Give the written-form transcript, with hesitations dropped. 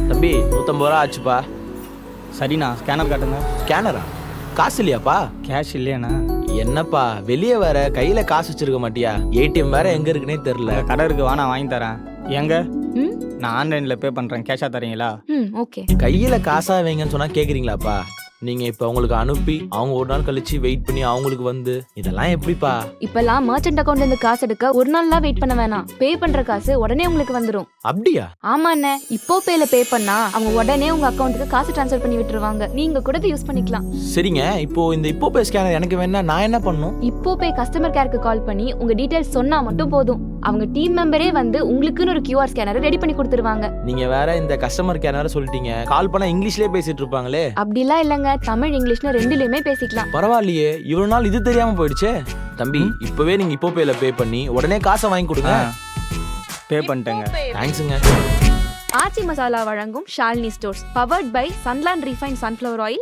தம்பி 150 ரூபா ஆச்சுப்பா. சரிண்ணா, ஸ்கேனர் காட்டுங்க. ஸ்கேனரா? காசு இல்லையாப்பா? கேஷ் இல்லையாண்ணா? என்னப்பா வெளியே வேற கையில காசு வச்சிருக்க மாட்டியா? ஏடிஎம் வேற எங்க இருக்குன்னே தெரியல. கடை இருக்கு, வா நான் வாங்கி தரேன். எங்க? ம் நான் ஆன்லைனில் பே பண்ணுறேன், கேஷாக தரீங்களா? ம் ஓகே. கையில காசா வைங்கன்னு சொன்னா கேக்குறீங்களாப்பா? நீங்க இப்ப அவங்களுக்கு அனுப்பி அவங்க ஒரு நாள் கழிச்சு வெயிட் பண்ணி அவங்களுக்கு வந்து இதெல்லாம் எப்படிப்பா? இப்பெல்லாம் மர்ச்சன்ட் அக்கௌண்ட்ல இருந்து காசு எடுக்க ஒரு நாள்லாம் வெயிட் பண்ண வேணாம். பே பண்ற காசு உடனே உங்களுக்கு வந்துரும். அப்படியா? ஆமா அண்ணே, இப்போ பேல பே பண்ணா அவங்க உடனே உங்க அக்கௌண்ட்டுக்கு காசு ட்ரான்ஸ்ஃபர் பண்ணி விட்டுருவாங்க. நீங்க கூட யூஸ் பண்ணிக்கலாம். சரிங்க, இப்போ இந்த இப்போ பே ஸ்கேனர் எனக்கு வேணா நான் என்ன பண்ணணும்? இப்போ பே கஸ்டமர் கேருக்கு கால் பண்ணி உங்க டீடைல்ஸ் சொன்னா மட்டும் போதும். அவங்க டீம் மெம்பரே வந்து உங்களுக்குன்னு ஒரு QR ஸ்கேனரை ரெடி பண்ணி கொடுத்துருவாங்க. நீங்க வேற இந்த கஸ்டமர் கேர் வேற சொல்லிட்டீங்க. கால் பண்ணா இங்கிலீஷ்லயே பேசிட்டு இருப்பாங்களே. அப்படிலாம் இல்லங்க, தமிழ் இங்கிலீஷ்னு ரெண்டுலயுமே பேசிக்கலாம். பரவாயில்லையே, இவ்வளவு நாள் இது தெரியாம போயிடுச்சே. தம்பி இப்பவே நீங்க இப்போ பேல பே பண்ணி உடனே காசை வாங்கி கொடுங்க. பே பண்ணிட்டேங்க. தேங்க்ஸுங்க. ஆச்சி மசாலா வழங்கும் Shalini stores, powered by Sunland refine sunflower oil